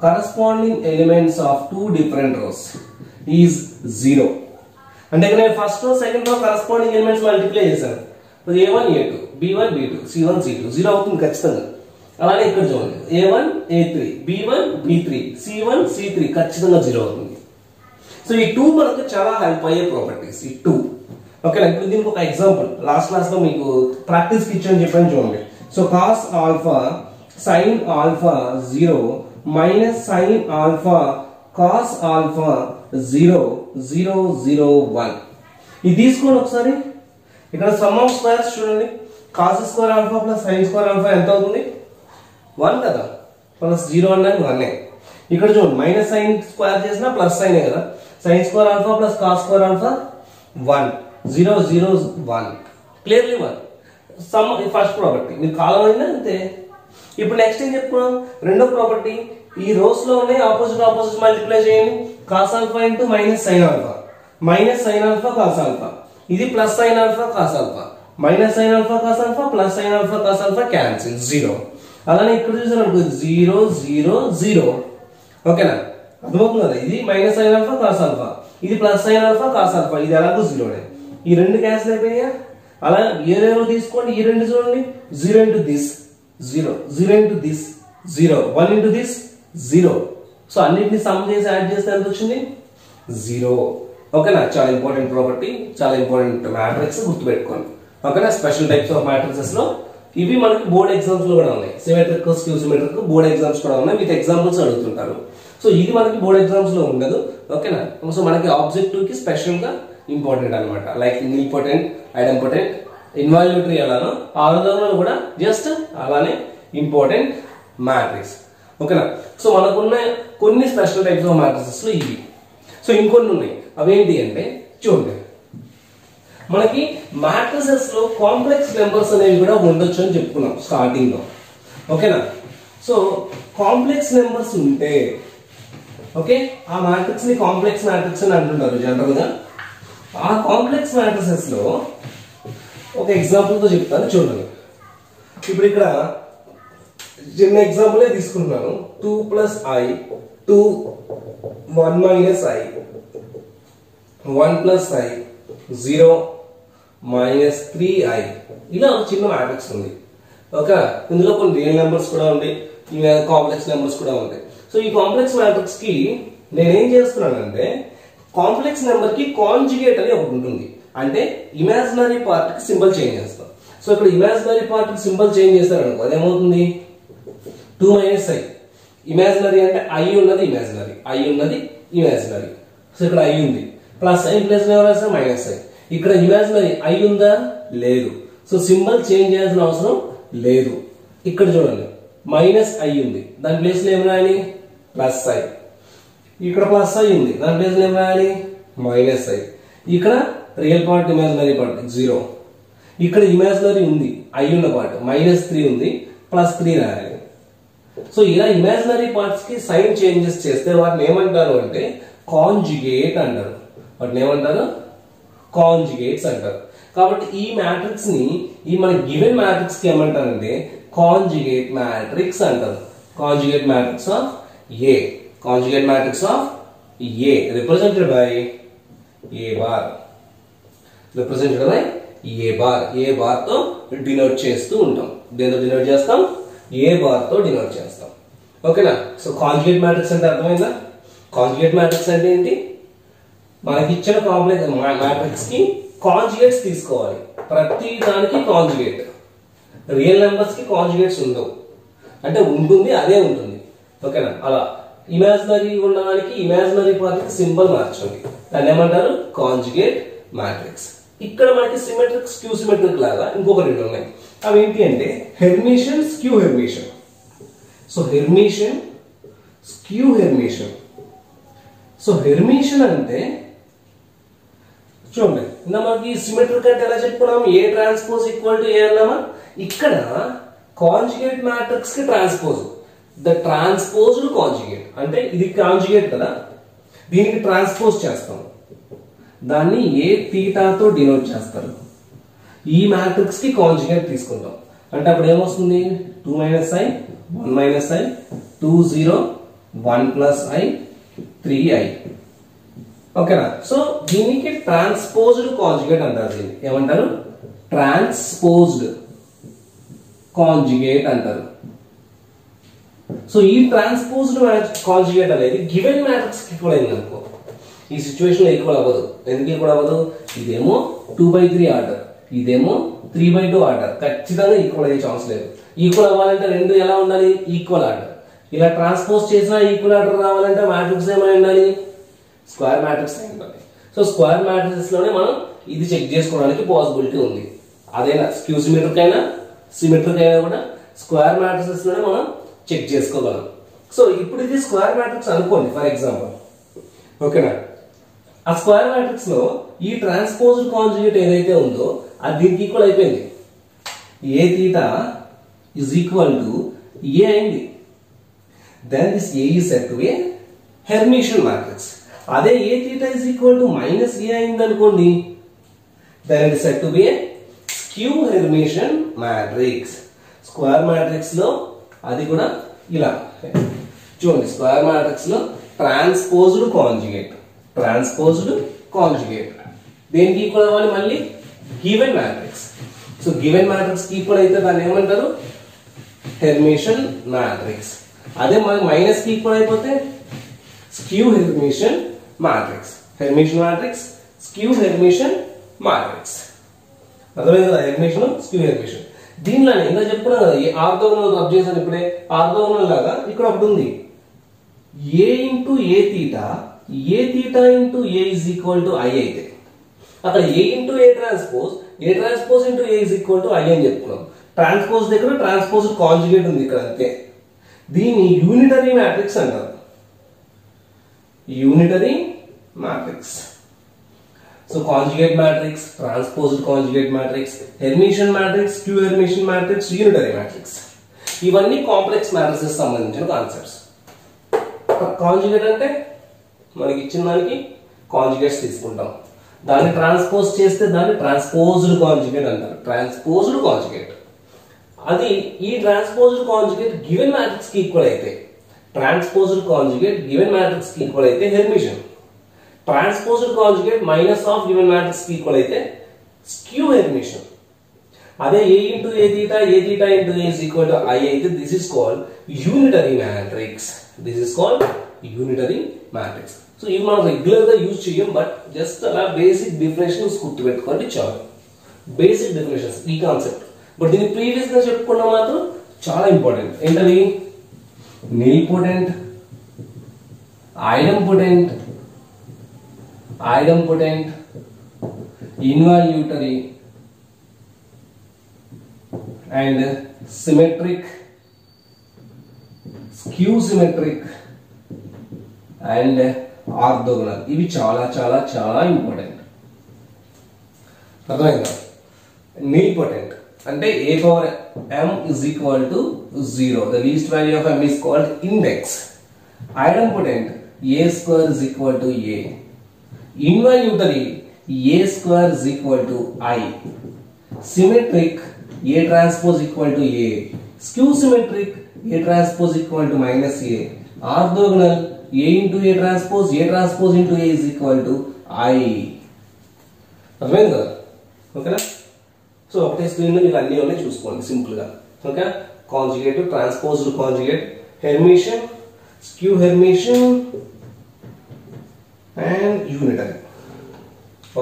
corresponding elements of two different rows is 0. అంటే ఇక్కడ నేను first row second row corresponding elements multiply చేశాను. A1 A2 B1 B2 C1 C2 0 అవుతుంది ఖచ్చితంగా. అలానే ఇక్కడ చూడండి, A1 A3 B1 B3 C1 C3 ఖచ్చితంగా 0 అవుతుంది. సో ఈ 2 మనకు చాలా హెల్ప్ అయ్యే ప్రాపర్టీస్ ఈ 2. ఓకే, ఇప్పుడు దీనికి ఒక ఎగ్జాంపుల్ లాస్ట్ క్లాస్ లో మీకు ప్రాక్టీస్ కి ఇచ్చాను చెప్పాను చూడండి. So cos alpha sine alpha 0 minus sine alpha cos alpha 0 0 0 1. ఇది తీసుకోండి ఒకసారి. ఇక్కడ సమ్ ఆఫ్ స్క్వేర్స్ చూడండి, cos square alpha plus sine square alpha ఎంత అవుతుంది? 1 కదా, ప్లస్ 0 అన్నది 1. ఇక్కడ చూడండి, మైనస్ సైన్ స్క్వేర్ చేసినా ప్లస్ సైనే కదా, sign square alpha plus cos square alpha 1 0 0 1 clearly 1. Some first property మీరు కాలం అయినా అంతే. ఇప్పుడు నెక్స్ట్ ఏం చెప్పుకున్నాం, రెండో ప్రాపర్టీ ఈ రోస్ లో ఉన్నాయి ఆపోజిట్ మల్టిప్లై చేయండి. Cos alpha into minus sine alpha cos alpha, ఇది plus sine alpha cos alpha, minus sine alpha cos alpha plus sine alpha cos alpha cancel 0. అలానే ఇక్కడ చూసాను అనుకో 0 0 0. ఓకేనా, అర్థమవుతుంది కదా. ఇది minus sine alpha cos alpha, ఇది plus sine alpha cos alpha, ఇది ఎలాగో 0. ఈ రెండు క్యాన్సిల్ అయిపోయా. అలా ఏదేమో తీసుకోండి, ఈ రెండు చూడండి, 0 into this 0 0 into this 0 1 into this 0. So అన్నిటిని సమ్ చేసి యాడ్ చేస్తే ఎంత వచ్చింది? 0. ఓకేనా, చాలా ఇంపార్టెంట్ ప్రాపర్టీ, చాలా ఇంపార్టెంట్ మ్యాట్రిక్స్ గుర్తుపెట్టుకోండి. ఓకేనా, స్పెషల్ టైప్స్ ఆఫ్ మ్యాట్రిక్సెస్ లో ఇవి మనకి బోర్డ్ ఎగ్జామ్స్ లో కూడా ఉన్నాయి. Symmetric skew symmetric board exams కూడా ఉన్నాయి, విత్ ఎగ్జాంపుల్స్ అడుగుతుంటారు. సో ఇది మనకి బోర్డ్ ఎగ్జామ్స్ లో ఉండదు. ఓకేనా, సో మనకి ఆబ్జెక్టివ్ కి స్పెషల్ గా ఇంపార్టెంట్ అనమాట. లైక్ నిల్పోటెంట్, ఐడెంపోటెంట్, ఇన్వాల్యూటరీ ఎలానో ఆరోగ్యంలో కూడా జస్ట్ అలానే ఇంపార్టెంట్ మ్యాట్రిక్స్. ఓకేనా, సో మనకున్న కొన్ని స్పెషల్ టైప్స్ ఆఫ్ మ్యాట్రిక్సెస్ లో ఇవి. సో ఇంకొన్ని ఉన్నాయి, అవేంటి అంటే చూడండి, మనకి మ్యాట్రిసెస్ లో కాంప్లెక్స్ నెంబర్స్ అనేవి కూడా ఉండొచ్చు అని చెప్పుకున్నాం స్టార్టింగ్ లో. ఓకేనా, సో కాంప్లెక్స్ నెంబర్స్ ఉంటే ఓకే, ఆ మ్యాట్రిక్స్ ని కాంప్లెక్స్ మ్యాట్రిక్స్ అని అంటుంటారు జనరల్ గా. ఆ కాంప్లెక్స్ మ్యాట్రిసెస్ లో ఒక ఎగ్జాంపుల్తో చెప్తాను చూడండి. ఇప్పుడు ఇక్కడ చిన్న ఎగ్జాంపులే తీసుకుంటున్నాను. 2 + i 2 1 - i 1 + i 0 - 3i ఇలా ఒక చిన్న మ్యాట్రిక్స్ ఉంది. ఓకే, ఇందులో కొన్ని రియల్ నెంబర్స్ కూడా ఉంటాయి, ఇవి కాంప్లెక్స్ నెంబర్స్ కూడా ఉంటాయి. సో ఈ కాంప్లెక్స్ మ్యాట్రిక్స్ కి నేనేం చేస్తున్నానంటే కాంప్లెక్స్ నెంబర్ కి కాంజుగేట్ అని ఒకటి ఉంటుంది. అంటే ఇమాజినరీ పార్ట్ కి సింబల్ చేంజ్ చేస్తాం. సో ఇక్కడ ఇమాజినరీ పార్ట్ కి సింబల్ చేంజ్ చేస్తారనుకో అదేమవుతుంది 2 - i. ఇమాజినరీ అంటే i ఉన్నది ఇమాజినరీ, i ఉన్నది ఇమాజినరీ. సో ఇక్కడ i ఉంది, plus i plus minus i. ఇక్కడ ఇమాజినరీ i ఉందా? లేదు. సో సింబల్ చేంజ్ చేయాల్సిన అవసరం లేదు. ఇక్కడ చూడండి -i ఉంది, దాని ప్లేస్ లో ఏం రాయాలి? +i. ఇక్కడ +i ఉంది, దాని ప్లేస్ లో ఏం రాయాలి? -i. ఇక్కడ రియల్ పార్ట్ ఇమాజినరీ పార్ట్ 0. ఇక్కడ ఇమాజినరీ ఉంది i ఉన్న పార్ట్ -3 ఉంది, +3 రాయాలి. సో ఇలా ఇమాజినరీ పార్ట్స్ కి సైన్ చేంజెస్ చేస్తే వాటిని ఏమంటారు అంటే కాంజుగేట్ అంటారు. వాటిని ఏమంటారు? కాంజుగేట్స్ అంటారు. కాబట్టి ఈ మ్యాట్రిక్స్ ని ఈ మన గివెన్ మ్యాట్రిక్స్ కి ఏమంటారంటే కాంజుగేట్ మ్యాట్రిక్స్ అంటారు. Conjugate matrix of A. Conjugate matrix of A represented by A bar. Represented by A bar. A bar తో డినోట్ చేస్తూ ఉంటాం. దేంతో డినోట్ చేస్తాం? A బార్ తో డినోట్ చేస్తాం. ఓకేనా? సో కాంజుగేట్ మ్యాట్రిక్స్ అంటే అర్థమైందా? కాంజుగేట్ మ్యాట్రిక్స్ అంటే ఏంటి? మనకి ఇచ్చిన కాంప్లెక్స్ మ్యాట్రిక్స్ కి కాంజుగేట్స్ తీసుకోవాలి. ప్రతి దానికి కాంజుగేట్. రియల్ నెంబర్స్ కి కాంజుగేట్స్ ఉండవు, అంటే ఉంటుంది అదే ఉంటుంది. ఓకేనా? అలా ఇమాజినరీ ఉన్నదానికి ఇమాజినరీ పార్ట్ కి సింబల్ మార్చండి, దాన్ని ఏమంటారు? Conjugate matrix. ఇక్కడ మనకి సిమెట్రిక్ స్క్యూ సిమెట్రిక్ లాగా ఇంకొక రెండు ఉన్నాయి. అవి ఏంటి అంటే Hermitian, skew Hermitian. So Hermitian, skew Hermitian. So Hermitian అంటే చూడండి, ఇంకా మనకి సిమెట్రిక్ అంటే ఎలా చెప్పుకున్నాం? A transpose equal to A అన్నామా? ఇక్కడ కాంజుగేట్ మ్యాట్రిక్స్ కి ట్రాన్స్పోజ్, ద ట్రాన్స్పోజ్డ్ కాంజుగేట్. అంటే ఇది కాంజుగేట్ కదా, దీనికి ట్రాన్స్పోజ్ చేస్తాం, దాన్ని A తో డినోట్ చేస్తారు. ఈ మ్యాట్రిక్స్ కి కాంజుగేట్ తీసుకుంటాం. అంటే అప్పుడు ఏమొస్తుంది? 2 - i 1 - i 2 0 1 + i 3i. ఓకేనా? సో దీనికి ట్రాన్స్పోజ్డ్ కాంజుగేట్ అంటారు. దీన్ని ఏమంటారు? ట్రాన్స్పోజ్డ్ కాంజుగేట్ అంటారు. సో ఈ ట్రాన్స్పోజ్డ్ కాంజుగేట్ అనేది గివెన్ మ్యాట్రిక్స్ కి ఈక్వల్ అయింది అనుకో, ఈ సిచ్యువేషన్ లో ఈక్వల్ అవ్వదు. ఎందుకు ఈక్వల్ అవ్వదు? ఇదేమో 2/3 ఆర్డర్, ఇదేమో 3/2 ఆర్డర్. ఖచ్చితంగా ఈక్వల్ అయ్యే ఛాన్స్ లేదు. ఈక్వల్ అవ్వాలంటే రెండు ఎలా ఉండాలి? Equal order. ఇలా ట్రాన్స్పోజ్ చేసినా ఈక్వల్ ఆర్డర్ రావాలంటే మ్యాట్రిక్స్ ఏమైనా ఉండాలి? స్క్వేర్ మ్యాట్రిక్స్ అయి ఉండాలి. సో స్క్వేర్ మ్యాట్రిక్స్ లోనే మనం ఇది చెక్ చేసుకోవడానికి పాసిబిలిటీ ఉంది. అదేనా స్క్యూ సిమెట్రిక్ అయినా సిమెట్రిక్ అయినా కూడా స్క్వేర్ మ్యాట్రిక్స్ లోనే మనం చెక్ చేసుకోగలం. సో ఇప్పుడు ఇది స్క్వేర్ మ్యాట్రిక్స్ అనుకోండి ఫర్ ఎగ్జాంపుల్. ఓకేనా? ఆ స్క్వేర్ మ్యాట్రిక్స్ లో ఈ ట్రాన్స్పోజ్డ్ కాంజుగేట్ ఏదైతే ఉందో అది దీనికి ఈక్వల్ అయిపోయింది. A θ = A అయింది. then this A is said to be a Hermitian matrix. అదే A θ - A అయింది అనుకోండి, then it is said to be a skew Hermitian matrix. Square matrix లో అది కూడా ఇలా చూడండి. స్క్వేర్ మ్యాట్రిక్స్ లో ట్రాన్స్పోజ్డ్ కాంజుగేట్, ట్రాన్స్పోజ్డ్ కాంజుగేట్ దేనికి ఈక్వల్ అవ్వాలి? మళ్ళీ given matrix. So given matrix కి ఈక్వల్ అయితే దాన్ని ఏమంటారు? Hermitian matrix. అదే మనకి మైనస్ కి ఈక్వల్ అయిపోతే skew Hermitian matrix. Hermitian matrix, skew Hermitian matrix. అర్థమైంది కదా? Hermitian, skew Hermitian. దీనిలోనే ఇంకా చెప్పుకున్నాం కదా, ఆర్థోగోనల్ రబ్ చేశాను ఇప్పుడే. ఆర్థోగోనల్ లాగా ఇక్కడ ఒకటి ఉంది, A × A θ, A θ × A = I అయితే అక్కడ A × A transpose, A transpose × A = I అని చెప్పుకున్నాం. ట్రాన్స్పోజ్ దగ్గర ట్రాన్స్పోజ్ కాంజుగేట్ ఉంది ఇక్కడ అంతే. దీన్ని యూనిటరీ మ్యాట్రిక్స్ అంటారు. Unitary matrix. So conjugate matrix, transposed conjugate matrix, Hermitian matrix, skew Hermitian matrix, unitary matrix. ఇవన్నీ కాంప్లెక్స్ మ్యాట్రిక్స్ సంబంధించిన కాన్సెప్ట్స్. కాంజుగేట్ అంటే మనకి ఇచ్చిన దానికి కాంజుగేట్స్ తీసుకుంటాం. దాన్ని ట్రాన్స్పోజ్ చేస్తే దాన్ని ట్రాన్స్పోజ్డ్ కాంజుగేట్ అంటారు. Transposed conjugate. అది ఈ ట్రాన్స్పోజ్డ్ కాంజుగేట్ గివెన్ మ్యాట్రిక్స్ కి ఈక్వల్ అయితే, ట్రాన్స్పోజ్డ్ కాంజుగేట్ గివెన్ మ్యాట్రిక్స్ కి ఈక్వల్ అయితే Hermitian. Transposed conjugate minus of given matrix కి ఈక్వల్ అయితే స్క్యూ హెర్మిషన్. అదే a into a theta into a is equal to I అయితే this is called unitary matrix. This is called unitary matrix. So ఇవి మనం regular గా use చేయం, but just అలా basic definitions గుర్తు పెట్టుకోండి చాలు. బేసిక్ డెఫినేషన్స్ ఈ కాన్సెప్ట్. బట్ దీన్ని ప్రీవియస్ గా చెప్పుకున్న మాత్రం చాలా ఇంపార్టెంట్. ఏంటది? నీల్పోటెంట్, ఐడెంపోటెంట్, ఇన్వాల్యూటరీ and symmetric, skew symmetric and orthogonal. ఇవి చాలా చాలా చాలా ఇంపార్టెంట్. అర్థమైందా? నీల్పోటెంట్ అంటే a power m is equal to 0. The least value of m is called index. Idempotent a square is equal to a. Involutory a square is equal to I. Symmetric A transpose equal to A. Skew symmetric A transpose equal to minus A. Orthogonal A into A transpose into A is equal to I. అర్థమైంది కదా? ఓకేనా? So ఒకటే screen లో మీరు అన్ని ఉన్నాయి చూసుకోండి simple గా. Okay, conjugate, transposed conjugate, Hermitian, skew Hermitian and unitary.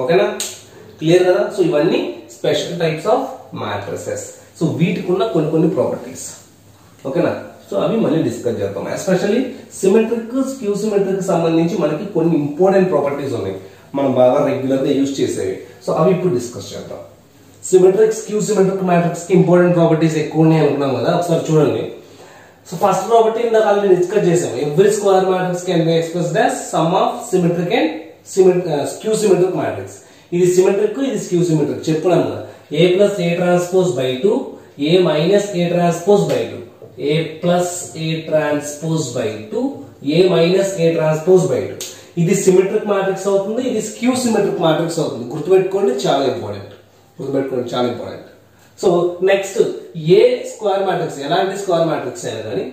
ఓకేనా? క్లియర్ కదా? సో ఇవన్నీ special types of matrices. So వీటికి ఉన్న కొన్ని ప్రాపర్టీస్. ఓకేనా? సో అవి మళ్ళీ డిస్కస్ చేద్దాం. ఎస్పెషల్లీ సిమెట్రిక్, స్క్యూ సిమెట్రిక్ సంబంధించి మనకి కొన్ని ఇంపార్టెంట్ ప్రాపర్టీస్ ఉన్నాయి, మనం బాగా రెగ్యులర్ గా యూజ్ చేసేవి. సో అవి ఇప్పుడు డిస్కస్ చేద్దాం. సిమెట్రిక్, స్క్యూ సిమెట్రిక్ మ్యాట్రిక్స్ కి ఇంపార్టెంట్ ప్రాపర్టీస్ ఎక్కువ ఉన్నాయి అనుకున్నాం కదా, ఒకసారి చూడండి. సో ఫస్ట్ ప్రాపర్టీ ఇందాక ఆల్రెడీ డిస్కస్ చేసాం. Every square matrix can be expressed as some of symmetric and skew symmetric matrix. ఇది సిమెట్రిక్, ఇది స్క్యూ సిమెట్రిక్ చెప్పుకున్నాం కదా. A plus A transpose by 2, A minus A transpose by 2, A plus A transpose by 2, A minus A transpose by 2. ఇది symmetric matrix అవుతుంది, ఇది skew symmetric matrix అవుతుంది. గుర్తుపెట్టుకోండి, చాలా ఇంపార్టెంట్. సో నెక్స్ట్ ఏ square matrix, ఎలాంటి square matrix అయినా కానీ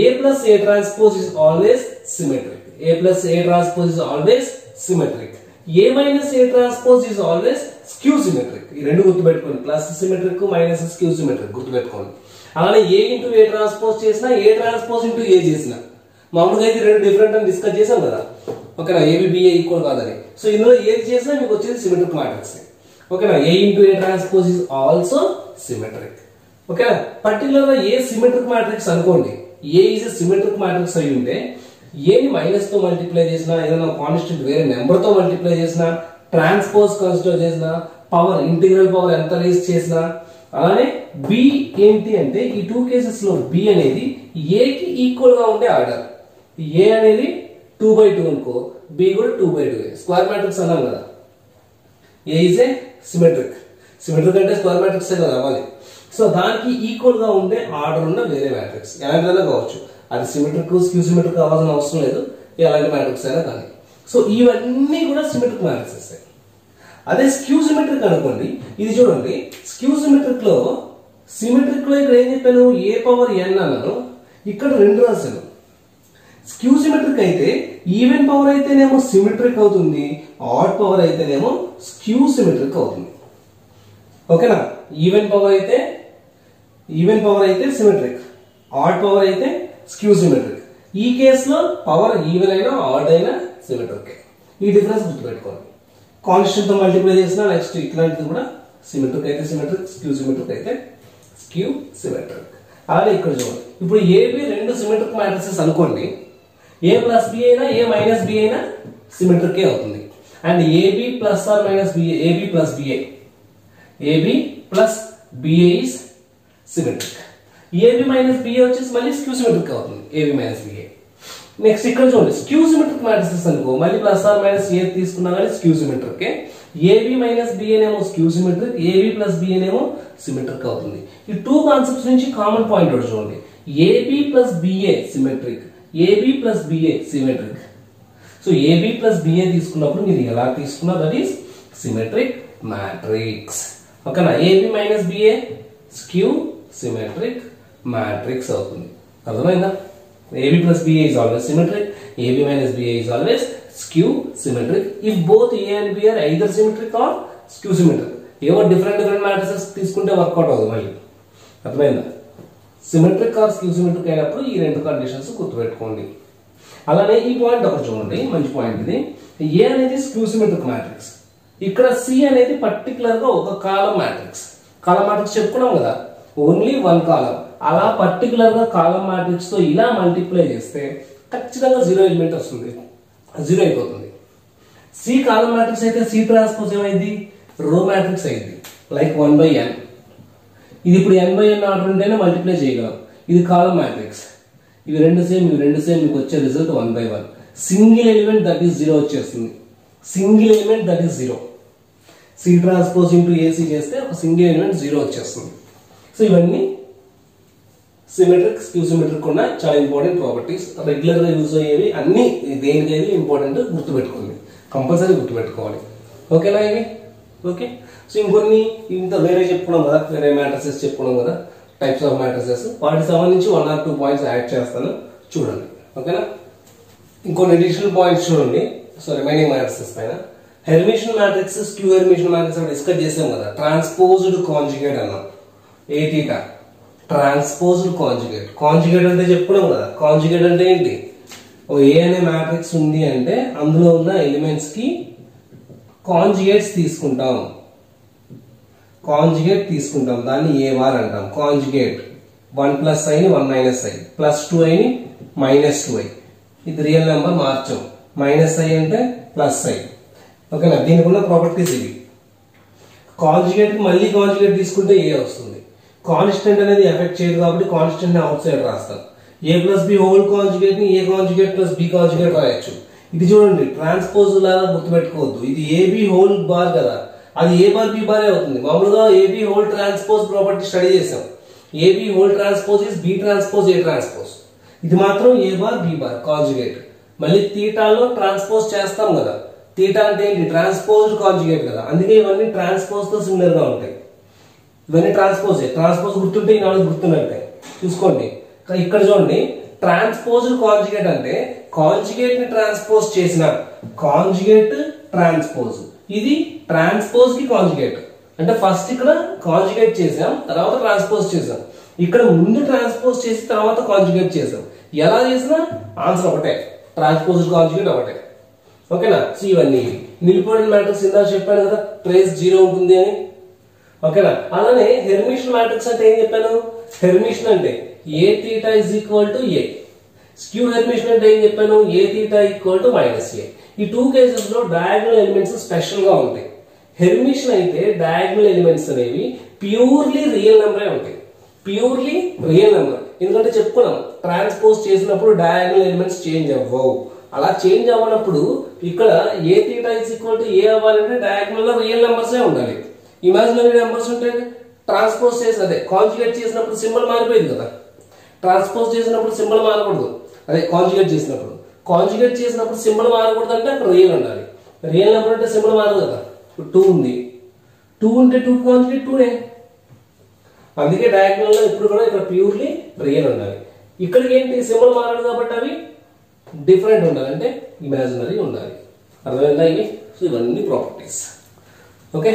A plus A transpose is always symmetric. A plus A transpose is always symmetric. A minus A transpose is always skew symmetric. ఈ రెండు గుర్తుపెట్టుకోండి, plus symmetric, minus skew symmetric గుర్తుపెట్టుకోండి. అలానే ఏ into A transpose చేసినా, A transpose into ఏ చేసినా, మామూలుగా అయితే రెండు డిఫరెంట్ అని డిస్కస్ చేసాం కదా. ఓకేనా? ఏబిబిఏ ఈక్వల్ కాదని. సో ఇందులో ఏది చేసినా మీకు వచ్చేది సిమెట్రిక్ మ్యాట్రిక్స్. ఓకేనా? A into A transpose is also symmetric. ఓకేనా? పర్టికులర్ గా ఏ సిమెట్రిక్ మ్యాట్రిక్స్ అనుకోండి, ఏ ఈజ్ సిమెట్రిక్ మ్యాట్రిక్స్ అయి ఉంటే ఏని మైనస్ తో మల్టిప్లై చేసినా, ఏదైనా కాన్స్టెంట్ వేరే నెంబర్ తో మల్టిప్లై చేసినా, ట్రాన్స్పోజ్ కన్సిడర్ చేసిన, పవర్ ఇంటిగ్రల్ పవర్ ఎంత రేస్ చేసినా, అలానే బి ఏంటి అంటే ఈ టూ కేసెస్ లో బి అనేది ఏ కి ఈక్వల్ గా ఉండే ఆర్డర్. ఏ అనేది 2/2 అనుకో, బి కూడా 2/2. స్క్వేర్ మ్యాట్రిక్స్ అన్నాం కదా. ఏ ఇస్ ఏ సిమెట్రిక్. సిమెట్రిక్ అంటే స్క్వేర్ మ్యాట్రిక్స్ కదా అవ్వాలి. సో దానికి ఈక్వల్ గా ఉండే ఆర్డర్ ఉన్న వేరే మ్యాట్రిక్స్ ఎలాంటిదైనా కావచ్చు. అది సిమెట్రిక్, స్క్యూ సిమెట్రిక్ అవ్వాల్సిన అవసరం లేదు, ఎలాంటి మ్యాట్రిక్స్ అయినా కానీ. సో ఇవన్నీ కూడా సిమెట్రిక్ మ్యాట్రిక్సెస్. అదే స్క్యూ సిమెట్రిక్ అనుకోండి, ఇది చూడండి. స్క్యూ సిమెట్రిక్ లో ఇక్కడ ఏం చెప్పాను, ఏ పవర్ ఎన్ అన్నాను, ఇక్కడ 2 రాశాను. స్క్యూ సిమెట్రిక్ అయితే ఈవెన్ పవర్ అయితేనేమో సిమెట్రిక్ అవుతుంది, ఆడ్ పవర్ అయితేనేమో స్క్యూ సిమెట్రిక్ అవుతుంది. ఓకేనా? ఈవెన్ పవర్ అయితే సిమెట్రిక్, ఆడ్ పవర్ అయితే స్క్యూ సిమెట్రిక్. ఈ కేసులో పవర్ ఈవెన్ అయినా ఆడ్ అయినా సిమెట్రిక్. ఈ డిఫరెన్స్ గుర్తుపెట్టుకోండి. కాన్స్టెంట్ తో మల్టిప్లై చేసినా నెక్స్ట్ ఇట్లాంటిది కూడా సిమెట్రిక్ అయితే సిమెట్రిక్, స్క్యూ సిమెట్రిక్ అయితే స్క్యూ సిమెట్రిక్. అలానే ఇక్కడ చూడండి, ఇప్పుడు ఏబి రెండు సిమెట్రిక్ మ్యాట్రిసెస్ అనుకోండి. ఏ ప్లస్ బి అయినా, ఏ మైనస్ బి అయినా సిమెట్రిక్ అవుతుంది. And AB plus or minus B, AB plus BA, AB plus BA is symmetric. AB minus BA వచ్చేసి మళ్ళీ స్క్యూ సిమెట్రిక్ అవుతుంది, ఏబి మైనస్ బిఏ. నెక్స్ట్ ఇక్కడ చూడండి, skew symmetric matrices అనుకో, మళ్ళీ ప్లస్ ఆర్ మైనస్ ఏ తీసుకున్నా కానీ స్క్యూ సిమెట్రిక్. ఏబి మైనస్ బిఏనేమో స్క్యూ సిమెట్రిక్, ఏబి ప్లస్ బిఏనేమో సిమెట్రిక్ అవుతుంది. ఈ టూ కాన్సెప్ట్స్ నుంచి కామన్ పాయింట్ ఒకటి చూడండి, AB plus BA symmetric, AB plus BA symmetric. So AB plus BA తీసుకున్నప్పుడు మీరు ఎలా తీసుకున్నా దట్ ఈస్ సిమెట్రిక్ మ్యాట్రిక్స్. ఓకేనా? AB minus BA skew symmetric matrix అవుతుంది. అర్థమైందా? AB plus BA is always symmetric, AB minus BA is always skew symmetric if both A and B are either symmetric or skew symmetric. ఏవో different matrices తీసుకుంటే work out అవుతుంది మళ్ళీ. అర్థమైందా? Symmetric are skew symmetric అయినప్పుడు ఈ రెండు conditions గుర్తుపెట్టుకోండి. అలానే ఈ పాయింట్ ఒకటి చూడండి, మంచి పాయింట్ ఇది. ఏ అనేది స్క్యూ సిమెట్రిక్ మ్యాట్రిక్స్, ఇక్కడ సి అనేది పర్టికులర్ గా ఒక కాలం మ్యాట్రిక్స్. కాలం మ్యాట్రిక్స్ చెప్పుకున్నాం కదా, ఓన్లీ వన్ కాలం. అలా పర్టికులర్ గా కాలం మ్యాట్రిక్స్ తో ఇలా మల్టిప్లై చేస్తే ఖచ్చితంగా జీరో ఎలిమెంట్ వస్తుంది, జీరో అయిపోతుంది. సి కాలం మ్యాట్రిక్స్ అయితే సి ట్రాన్స్పోజ్ ఏమైంది? రో మ్యాట్రిక్స్ అయింది. Like 1/n. ఇది ఇప్పుడు n/n ఆర్డర్ ఉంటేనే మల్టిప్లై చేయగలం. ఇది కాలం మ్యాట్రిక్స్, ఇవి రెండు సేమ్, ఇవి రెండు సేమ్, మీకు వచ్చే result 1/1. Single element that is zero వచ్చేస్తుంది. Single element that is zero. C transpose into AC చేస్తే ఒక సింగిల్ ఎలిమెంట్ జీరో వచ్చేస్తుంది. సో ఇవన్నీ సిమెట్రిక్ స్క్యూ సిమెట్రిక్ ఉన్న చాలా ఇంపార్టెంట్ ప్రాపర్టీస్. రెగ్యులర్ గా యూజ్ అయ్యేవి అన్ని, దేనికైతే ఇంపార్టెంట్ గుర్తుపెట్టుకోండి, కంపల్సరీ గుర్తుపెట్టుకోవాలి. ఓకేనా ఇవి? ఓకే. సో ఇంకొన్ని ఇంత వేరే చెప్పుకున్నాం కదా, వేరే మ్యాట్రిసెస్ చెప్పుకున్నాం కదా, టైప్స్ ఆఫ్ మ్యాట్రిసెస్. వాటికి సంబంధించి 1 or 2 పాయింట్స్ యాడ్ చేస్తాను, చూడండి. ఓకేనా? ఇంకొన్ని అడిషనల్ పాయింట్స్ చూడండి. సో రిమైనింగ్ మ్యాట్రిసెస్ పైన హెర్మిషన్ matrix, skew Hermitian matrix discuss చేసాం కదా. ట్రాన్స్పోజ్డ్ కాంజుగేట్ అన్నాం, ఏ తీటా ట్రాన్స్పోజ్డ్ కాంజుగేట్. కాంజుగేట్ అంటే చెప్పుకున్నాం కదా. కాంజుగేట్ అంటే ఏంటి? ఓ ఏ అనే మ్యాట్రిక్స్ ఉంది అంటే అందులో ఉన్న ఎలిమెంట్స్ కి కాంజుగేట్స్ తీసుకుంటాం. కాంజుగేట్ తీసుకుంటాం, దాన్ని ఏ బార్ అంటాం. కాంజుగేట్ 1 + i ని 1 - i, +2i ని -2i. ఇది రియల్ నెంబర్ మార్చం. -i అంటే +i. ఓకేనా? దీనికి ఉన్న ప్రాపర్టీస్ ఇవి. కాంజుగేట్ కి మళ్ళీ కాంజుగేట్ తీసుకుంటే ఏ వస్తుంది. కాన్స్టెంట్ అనేది ఎఫెక్ట్ చేయదు కాబట్టి కాన్స్టెంట్ ని అవుట్ సైడ్ రాస్తాం. a + b హోల్ కాంజుగేట్ ని a కాంజుగేట్ + b కాంజుగేట్ రాయొచ్చు. ఇది చూడండి, ట్రాన్స్పోజ్ లాగా గుర్తుపెట్టుకోవద్దు. ఇది ab హోల్ బార్ కదా, అది a బార్ b బారే అవుతుంది. మామూలుగా ab whole transpose property study చేసాం. ab whole transpose is b transpose a transpose. ఇది మాత్రం a bar b bar conjugate. మళ్ళీ తీటాలో ట్రాన్స్పోజ్ చేస్తాం కదా. తీటా అంటే ఏంటి? ట్రాన్స్పోజ్డ్ కాంజుగేట్ కదా, అందుకే ఇవన్నీ ట్రాన్స్పోజ్ తో సిమిలర్ గా ఉంటాయి. ఇవన్నీ ట్రాన్స్పోజ్. ట్రాన్స్పోజ్ గుర్తుంటే ఈ నాలుగు గుర్తున్నట్టే. చూసుకోండి ఇక్కడ చూడండి, ట్రాన్స్పోజ్డ్ కాంజుగేట్ అంటే కాంజుగేట్ ని ట్రాన్స్పోజ్ చేసిన కాంజుగేట్ ట్రాన్స్పోజ్. ఇది ట్రాన్స్పోజ్ కి కాంజుగేట్ అంటే ఫస్ట్ ఇక్కడ కాంజుగేట్ చేసాం, తర్వాత ట్రాన్స్పోజ్ చేసాం. ఇక్కడ ముందు ట్రాన్స్పోజ్ చేసి తర్వాత కాంజుగేట్ చేసాం. ఎలా చేసినా ఆన్సర్ ఒకటే, ట్రాన్స్పోజ్డ్ కాంజుగేట్ ఒకటే. ఓకేనా? సో ఇవన్నీ నిలిపోయిన మ్యాట్రిక్స్ ఇందా చెప్పాను కదా, ట్రేస్ జీరో ఉంటుంది అని. ఓకేనా? అలానే హెర్మిషన్ మ్యాట్రిక్స్ అంటే ఏం చెప్పాను? హెర్మిషన్ అంటే A theta is equal to A. Skew Hermitian అంటే ఏం చెప్పాను? A theta equal to -a. ఈ 2 కేసెస్ లో డయాగోనల్ ఎలిమెంట్స్ స్పెషల్ గా ఉంటాయి. హెర్మిషన్ అయితే డయాగోనల్ ఎలిమెంట్స్ అనేవి ప్యూర్లీ రియల్ నెంబరే ఉంటాయి. Purely real number. ఎందుకంటే చెప్పుకున్నాం, ట్రాన్స్పోజ్ చేసినప్పుడు డయాగోనల్ ఎలిమెంట్స్ చేంజ్ అవ్వవు. అలా చేంజ్ అవ్వనప్పుడు ఇక్కడ ఏ తీటా ఇజ్ ఈక్వల్ టు ఏ అవ్వాలంటే డయాగోనల్ లో రియల్ నెంబర్సే ఉండాలి. ఇమాజినరీ నెంబర్స్ ఉంటే ట్రాన్స్పోజ్ చేసి, అదే కాంజుగేట్ చేసినప్పుడు సింబల్ మారిపోయింది కదా. ట్రాన్స్పోజ్ చేసినప్పుడు సింబల్ మారకూడదు, అదే కాంజుగేట్ చేసినప్పుడు. కాంజుగేట్ చేసినప్పుడు సింబల్ మారకూడదు అంటే అక్కడ రియల్ ఉండాలి. రియల్ నెంబర్ అంటే సింబల్ మారదు కదా. 2 ఉంది, 2 ఉంటే 2 కాంజుగేట్ 2నే. అందుకే డయాగోనల్ లో ఇప్పుడు కూడా ఇక్కడ ప్యూర్లీ రియల్ ఉండాలి. ఇక్కడికి ఏంటి? సింబల్ మారదు కాబట్టి అవి డిఫరెంట్ ఉండాలి, అంటే ఇమాజినరీ ఉండాలి. అర్థమైందా ఇవి? సో ఇవన్నీ ప్రాపర్టీస్. ఓకే.